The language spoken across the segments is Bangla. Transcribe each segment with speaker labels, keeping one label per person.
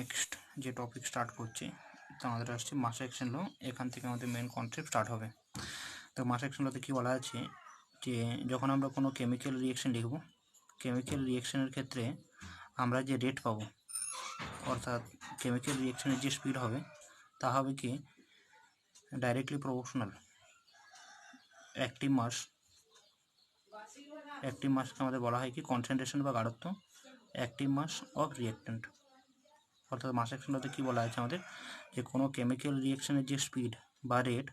Speaker 1: নেক্সট যে টপিক স্টার্ট করছি তো আমাদের আসছে মাস অ্যাকশন ল। এখান থেকে আমাদের মেন কনসেপ্ট স্টার্ট হবে। তো মাস অ্যাকশন লতে কী বলা আছে যে যখন আমরা কোনো কেমিক্যাল রিয়েকশন লিখব, কেমিক্যাল রিয়েকশনের ক্ষেত্রে আমরা যে রেট পাবো, অর্থাৎ কেমিক্যাল রিয়েকশনের যে স্পিড হবে তা হবে কি ডাইরেক্টলি প্রপোর্শনাল অ্যাক্টিভ মাসকে আমাদের বলা হয় কি কনসেন্ট্রেশন বা গাঢ়ত্ব অ্যাক্টিভ মাস অফ রিয়েক্ট্যান্ট। অর্থাৎ মাস অ্যাকশনটাতে কী বলা আছে আমাদের যে কোনো কেমিক্যাল রিয়েকশনের যে স্পিড বা রেট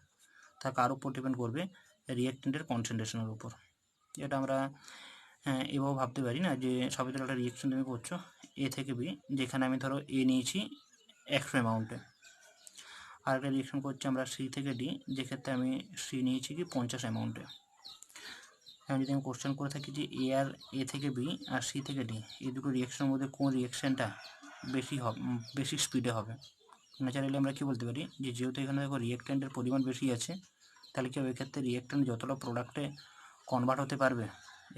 Speaker 1: তা কার উপর ডিপেন্ড করবে, রিয়েক্ট্যান্টের কনসেন্ট্রেশনের উপর। এটা আমরা এভাবে ভাবতে পারি না যে সবাই ধরো একটা রিয়েকশন তুমি করছো এ থেকে বি, যেখানে আমি ধরো এ নিয়েছি 100 অ্যামাউন্টে, আর একটা রিয়েকশন করছি আমরা সি থেকে ডি, যেক্ষেত্রে আমি সি নিয়েছি কি 50 অ্যামাউন্টে। এখন যদি আমি কোশ্চেন করে থাকি যে এ থেকে বি আর সি থেকে ডি এই দুটো রিয়েকশনের মধ্যে কোন রিয়েকশনটা বেশি স্পিডে হবে, ন্যাচারালি আমরা কী বলতে পারি যে যেহেতু এখানে দেখো রিয়েক্ট্যান্টের পরিমাণ বেশি আছে, তাহলে কি হবে এক্ষেত্রে রিয়েক্ট্যান্ট যতটা প্রোডাক্টে কনভার্ট হতে পারবে,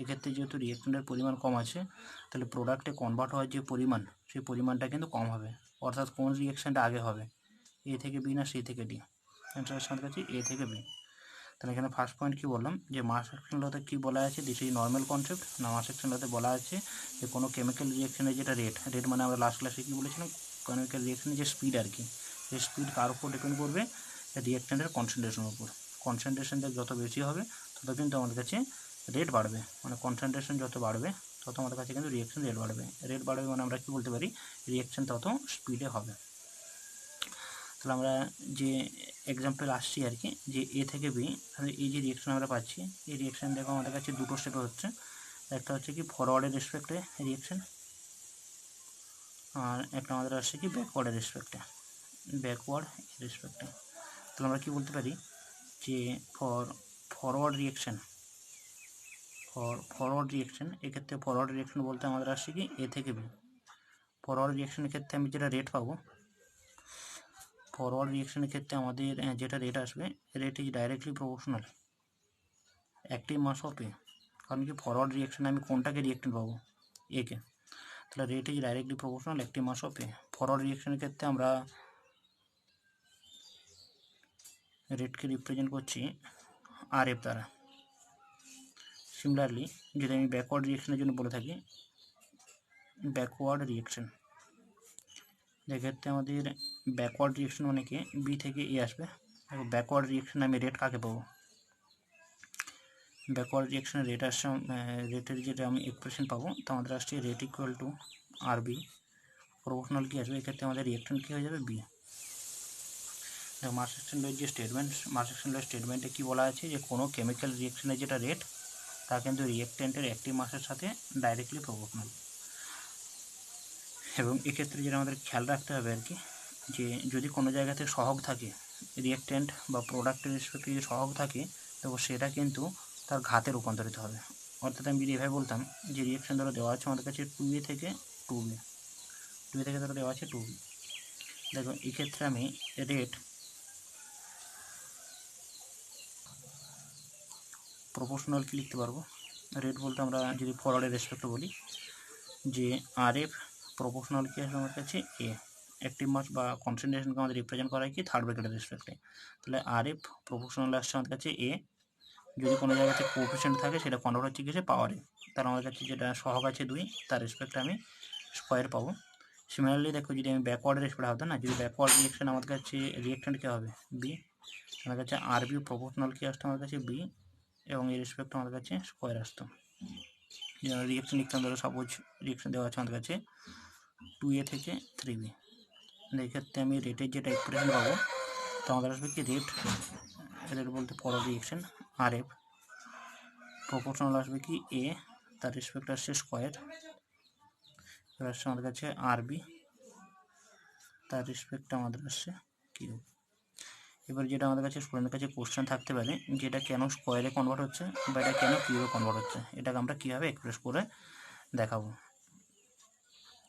Speaker 1: এক্ষেত্রে যেহেতু রিয়েক্ট্যান্টের পরিমাণ কম আছে তাহলে প্রোডাক্টে কনভার্ট হওয়ার যে পরিমাণ সেই পরিমাণটা কিন্তু কম হবে। অর্থাৎ কোন রিয়েকশনটা আগে হবে, এ থেকে বি না সি থেকে ডি? অ্যান্সারের সাথে কাছে এ থেকে বি। তাহলে এখানে ফার্স্ট পয়েন্ট কী বললাম যে মাস অ্যাকশন লতে কী বলা আছে, দিস ইজ নর্মাল কনসেপ্ট না। মাস অ্যাকশন লতে বলা আছে যে কোনো কেমিক্যাল রিয়েকশনের যেটা রেট মানে আমরা লাস্ট ক্লাসে কী বলেছিলাম, কেমিক্যাল রিয়েকশনের যে স্পিড আর কি, সেই স্পিড কার উপর ডিপেন্ড করবে, রিয়েক্ট্যান্টের কনসেন্ট্রেশনের উপর। কনসেন্ট্রেশনটা যত বেশি হবে তত কিন্তু আমাদের কাছে রেট বাড়বে, মানে কনসেন্ট্রেশন যত বাড়বে তত আমাদের কাছে কিন্তু রিয়েকশন রেট বাড়বে মানে আমরা কী বলতে পারি রিয়েকশন তত স্পিডে হবে। তাহলে আমরা যে এক্সাম্পল আসছি আর কি যে এ থেকে বি, তাহলে এই যে রিয়েকশন আমরা পাচ্ছি এই রিয়েকশন দেখো আমাদের কাছে দুটো স্টেপে হচ্ছে। একটা হচ্ছে কি ফরওয়ার্ডের রেসপেক্টে রিয়েকশন, আর একটা আমাদের আসছে কি ব্যাকওয়ার্ডের রেসপেক্টে। তাহলে আমরা কি বলতে পারি যে ফরওয়ার্ড রিয়েকশন এক্ষেত্রে ফরওয়ার্ড রিয়েকশন বলতে আমাদের আসছে কি এ থেকে বি। ফরওয়ার্ড রিয়েকশনের ক্ষেত্রে আমি যেটা রেট পাবো, ফরওয়ার্ড রিয়েকশনের ক্ষেত্রে আমাদের যেটা রেট আসবে, rate is directly proportional active mass of A. কারণ কি ফরওয়ার্ড রিয়েকশনে আমি কোনটাকে রিয়েক্টেন্ট পাবো, একে। তাহলে rate is directly proportional active mass of A. Forward রিয়েকশনের ক্ষেত্রে আমরা রেটকে রিপ্রেজেন্ট করছি আর এফ দ্বারা। সিমিলারলি যদি আমি ব্যাকওয়ার্ড রিয়েকশনের জন্য বলে থাকি, ব্যাকওয়ার্ড রিয়েকশন, এক্ষেত্রে আমাদের ব্যাকওয়ার্ড রিয়েকশন মানে কি বি থেকে এ আসবে। ব্যাকওয়ার্ড রিয়েকশনে আমি রেট কাকে পাবো, ব্যাকওয়ার্ড রিয়েকশনের রেট আসছে, রেটের যেটা আমি এক্সপ্রেশন পাবো তা আমাদের আসছে rate equal to R B. Proportional কী আসবে, এক্ষেত্রে আমাদের রিয়েক্ট্যান্ট কী হয়ে যাবে, বি। মাস অ্যাকশন লয়ের যে মাস অ্যাকশন লয়ের স্টেটমেন্টে কী বলা আছে যে কোনো কেমিক্যাল রিয়েকশনের যেটা রেট তা কিন্তু রিয়েক্ট্যান্টের অ্যাক্টিভ মাসের সাথে ডাইরেক্টলি প্রপোর্শনাল। এবং এক্ষেত্রে যেটা আমাদের খেয়াল রাখতে হবে আর কি যে যদি কোনো জায়গাতে সহগ থাকে, রিয়েক্ট্যান্ট বা প্রোডাক্টের রেসপেক্টে যদি সহগ থাকে তো সেটা কিন্তু তার ঘাতে রূপান্তরিত হবে। অর্থাৎ আমি যদি এভাবে বলতাম যে রিয়েকশন ধরো দেওয়া আছে আমাদের কাছে 2A থেকে 2B, 2A থেকে ধরো দেওয়া আছে 2B। দেখো এক্ষেত্রে আমি রেট প্রপোর্শনাল কি লিখতে পারবো, রেট বলতে আমরা যদি ফরওয়ার্ডের রেসপেক্টে বলি যে আর এফ প্রপোর্শনাল কি আসবে আমার কাছে এ। অ্যাক্টিভ মাস বা কনসেন্ট্রেশনকে আমাদের রিপ্রেজেন্ট করা হয় কি থার্ড ব্র্যাকেটের রেসপেক্টে। তাহলে আর এফ প্রপোর্শনাল আসছে আমাদের কাছে এ, যদি কোনো জায়গাতে কোএফিসিয়েন্ট থাকে সেটা কনভার্ট হচ্ছে কিছু পাওয়ারে, তার আমাদের কাছে যেটা সহগ আছে 2 তার রেসপেক্টে আমি স্কোয়ার পাবো। সিমিলারলি দেখো যদি আমি ব্যাকওয়ার্ডের রেসপেক্ট হতো না, যদি ব্যাকওয়ার্ড রিয়েকশন আমাদের কাছে রিয়েক্ট্যান্ট কী হবে, বি। আমার কাছে আর বি প্রপোর্শনাল কি আসতো আমার কাছে বি, এবং এই রেসপেক্ট আমাদের কাছে স্কোয়ার আসতো। রিয়েকশন লিখতাম ধরো সাপোজ রিয়েকশন দেওয়া আছে আমাদের কাছে 2A থেকে 3B। এক্ষেত্রে আমি রেটের যেটা এক্সপ্রেশন পাবো তো আমাদের আসবে কি রেট বলতে ফরওয়ার্ড রিয়েকশন আর এফ প্রপোর্শনাল আসবে কি এ, তার রেসপেক্ট আসছে স্কোয়ার, এবার আসছে আমাদের কাছে আর বি, তার রেসপেক্ট আমাদের আসছে কিউব। এবার যেটা আমাদের কাছে স্টুডেন্টের কাছে কোশ্চেন থাকতে পারে যেটা কেন স্কোয়ারে কনভার্ট হচ্ছে বা এটা কেন কিউবে কনভার্ট হচ্ছে, এটাকে আমরা কীভাবে এক্সপ্রেস করে দেখাবো।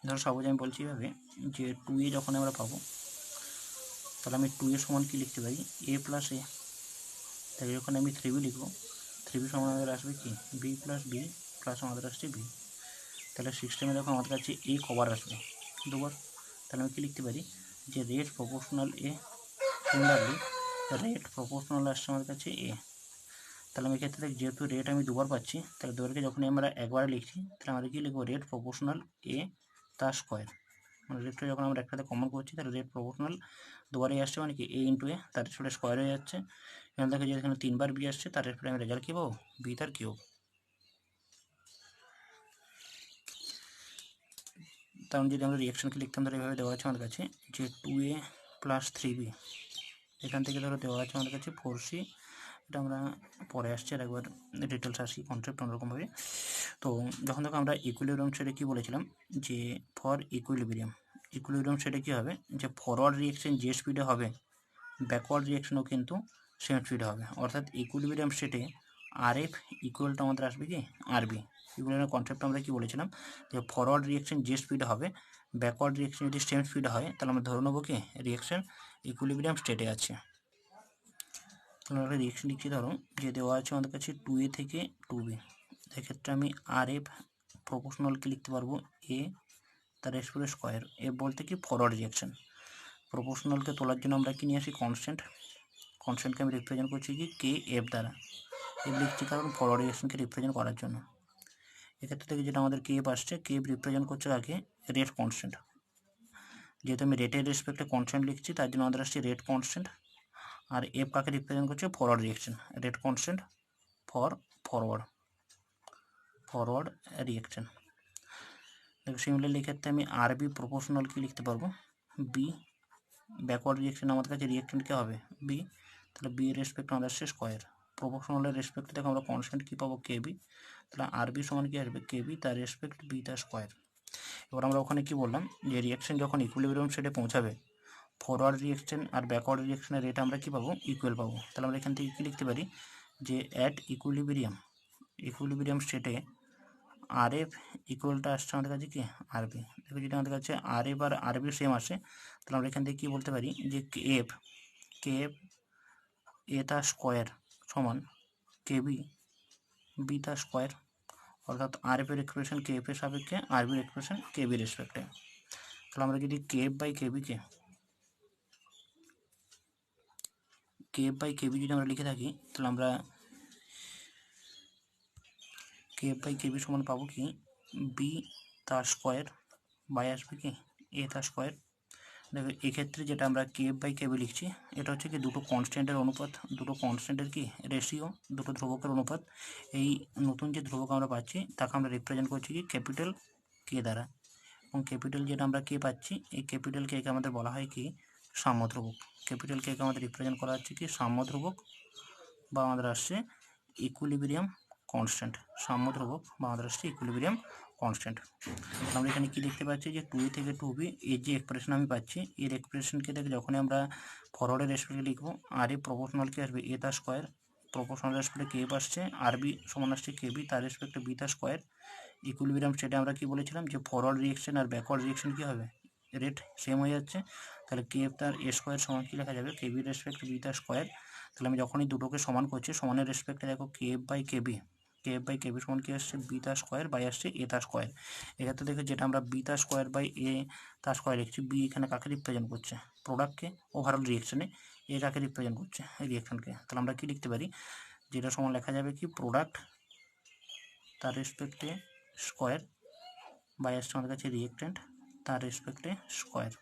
Speaker 1: ধরো সাপোজ আমি বলছি এভাবে যে 2A যখন আমরা পাবো তাহলে আমি 2A সমান কী লিখতে পারি, এ প্লাস এ। তাই যখন আমি 3B লিখবো, 3B সমান আমাদের আসবে কি বি প্লাস বি প্লাস আমাদের আসছে বি। তাহলে সিস্টেমে দেখো আমাদের কাছে এ কবার আসবে, দুবার। তাহলে আমি কি লিখতে পারি যে রেট প্রপোর্শনাল এ, সিমিলারলি রেট প্রপোর্শনাল আসছে আমার কাছে এ। তাহলে আমি এক্ষেত্রে যেহেতু রেট আমি দুবার পাচ্ছি, তাহলে দুবারকে যখনই আমরা একবারে লিখছি তাহলে আমরা কি লিখবো রেট প্রপোর্শনাল এ তার স্কোয়ার। মানে রেটটা যখন আমরা একসাথে কমন করছি তাহলে রেট প্রপোর্শনাল দুবারই আসছে, মানে কি এ ইন্টু এ, তার রেসপেক্টে স্কোয়ার হয়ে যাচ্ছে। এখানে দেখো যে এখানে 3বার বি আসছে, তার রেসপেক্টে আমি রেজাল্ট কী পাবো, বি তার কিউব। কারণ যদি আমরা রিয়াকশনকে লিখতাম তাহলে এভাবে দেওয়া আছে আমাদের কাছে যে 2a + 3b, এখান থেকে ধরো দেওয়া আছে আমাদের কাছে 4c। এটা আমরা পরে আসছি আর একবার ডিটেলস আসি কনসেপ্ট অন্যরকমভাবে। তো যখন দেখো আমরা ইকুইলিব্রিয়াম সেটে কী বলেছিলাম যে ফর ইকুইলিব্রিয়াম সেটে কী হবে যে ফরওয়ার্ড রিয়াকশন যে স্পিডে হবে ব্যাকওয়ার্ড রিয়াকশনও কিন্তু সেম স্পিডে হবে। অর্থাৎ ইকুইলিব্রিয়াম সেটে RF ইকুয়ালটা আমাদের আসবে কি RB। ইকুইলিব্রিয়াম কনসেপ্ট আমরা কি বলেছিলাম যে ফরওয়ার্ড রিয়াকশন যে স্পিডে হবে ব্যাকওয়ার্ড রিয়াকশন যদি সেম স্পিডে হয় তাহলে আমরা ধরে নেবো কি রিয়াকশন ইকুইলিব্রিয়াম স্টেটে আছে। তাহলে আমরা রিয়াকশন লিখছি, ধরো যে দেওয়া আছে আমাদের কাছে 2a থেকে 2b, এক্ষেত্রে আমি RF প্রপোর্শনালকে লিখতে পারবো এ তার রেসপেক্টে স্কোয়ার। এ বলতে কি ফরওয়ার্ড রিয়াকশন। প্রপোর্শনালকে তোলার জন্য আমরা কি নিয়ে আসি কনস্ট্যান্টকে আমি রিপ্রেজেন্ট করছি কি কে এফ দ্বারা। এফ লিখছি কারণ ফরওয়ার্ড রিয়াকশনকে রিপ্রেজেন্ট করার জন্য। এক্ষেত্রে থেকে যেটা আমাদের কে এফ আসছে, কে এফ রিপ্রেজেন্ট করছে কাকে, রেট কনস্ট্যান্ট। যেহেতু আমি রেটের রেসপেক্টে কনস্ট্যান্ট লিখছি তার জন্য আমাদের আসছে রেট কনস্ট্যান্ট। আর এফ কাকে রিপ্রেজেন্ট করছে, forward reaction, rate constant for forward reaction. দেখো সিমিলারলি এক্ষেত্রে আমি আরবি প্রপোর্শনাল কি লিখতে পারবো বি, ব্যাকওয়ার্ড রিয়াকশন আমাদের কাছে রিয়াকশন কী হবে বি, তাহলে বি এর রেসপেক্ট আমাদের আসছে স্কোয়ার। প্রপোর্শনালের রেসপেক্টে দেখো আমরা কনস্ট্যান্ট কী পাবো কেবি, তাহলে আরবি সমান কী আসবে কেবি তার রেসপেক্ট বি তার স্কোয়ার। এবার আমরা ওখানে কি বললাম যে রিয়াকশন যখন ইকুইলিব্রিয়াম সেটে পৌঁছাবে ফরওয়ার্ড রিয়াকশন আর ব্যাকওয়ার্ড রিয়াকশনের রেট আমরা কী পাবো ইকুয়াল পাবো। তাহলে আমরা এখান থেকে কী লিখতে পারি যে অ্যাট ইকুইলিব্রিয়াম স্টেটে RF ইকুয়ালটা আসছে আমাদের কাছে কি আরবি। দেখো যদি আমাদের কাছে RF আর আরবি সেম আসে তাহলে আমরা এখান থেকে কী বলতে পারি যে কেএফ এ তার স্কোয়ার সমান কেবি বি তার স্কোয়ার। অর্থাৎ RF এর এক্সপ্রেশন কেএফ এর সাপেক্ষে আরবির এক্সপ্রেশন কেবির রেসপেক্টে। তাহলে আমরা যদি কেএফ বাই কেবি যদি আমরা লিখে থাকি তাহলে আমরা কেএফ বাই কেবি সমান পাবো কি বি তার স্কোয়ার বাই আসবে কি এ তার স্কোয়ার। দেখো এক্ষেত্রে যেটা আমরা কেএফ বাই কেবি লিখছি এটা হচ্ছে কি দুটো কনস্ট্যান্টের অনুপাত, দুটো কনস্ট্যান্টের কি রেশিও, দুটো ধ্রুবকের অনুপাত। এই নতুন যে ধ্রুবক আমরা পাচ্ছি তাকে আমরা রিপ্রেজেন্ট করছি কি ক্যাপিটাল কে দ্বারা, এবং ক্যাপিটাল যেটা আমরা কে পাচ্ছি এই ক্যাপিটাল কে আমাদের বলা হয় কি সাম্য ধ্রুবক। ক্যাপিটাল কে আমাদের রিপ্রেজেন্ট করা হচ্ছে কি সাম্য ধ্রুবক বা আমাদের আসছে ইকুইলিব্রিয়াম কনস্ট্যান্ট। সাম্য ধ্রুবক বা আমাদের আসছে ইকুইলিব্রিয়াম কনস্ট্যান্ট। আমরা এখানে কি দেখতে পাচ্ছি যে 2a থেকে 2b এর যে এক্সপ্রেশন আমি পাচ্ছি এর এক্সপ্রেশনকে দেখে যখনই আমরা ফরওয়ার্ডের রেসপেক্টে লিখবো আর এই প্রপোর্শনাল কি আসবে এ তার স্কোয়ার, প্রপোর্শনাল রেসপেক্টে কে আসছে আরবি সমান আসছে কেবি তার রেসপেক্টে বি তার স্কোয়ার। ইকুইলিব্রিয়াম স্টেটে আমরা কি বলেছিলাম যে ফরওয়ার্ড রিয়াকশন আর ব্যাকওয়ার্ড রিয়াকশন কী হবে রেট সেম হয়ে যাচ্ছে। তাহলে কে এফ তার এ স্কোয়ার সমান কী লেখা যাবে কেবি রেসপেক্ট বি তার স্কোয়ার। তাহলে আমি যখনই দুটোকে সমান করছি সমানের রেসপেক্টে দেখো কে এফ বাই কেবি সমান কি আসছে বি তার স্কোয়ার বাই আসছে এ তার স্কোয়ার। এক্ষেত্রে দেখে যেটা আমরা বি তার স্কোয়ার বাই এ তার স্কোয়ার লিখছি, বি এখানে কাকে রিপ্রেজেন্ট করছে প্রোডাক্টকে, ওভারঅল রিয়াকশনে এ কাকে রিপ্রেজেন্ট করছে এই রিয়াকশনকে। তাহলে আমরা কি লিখতে পারি যেটা সমান লেখা যাবে কি প্রোডাক্ট তার রেসপেক্টে স্কোয়ার বাই আসছে আমাদের কাছে রিয়েক্ট্যান্ট তার রেসপেক্টে স্কোয়ার।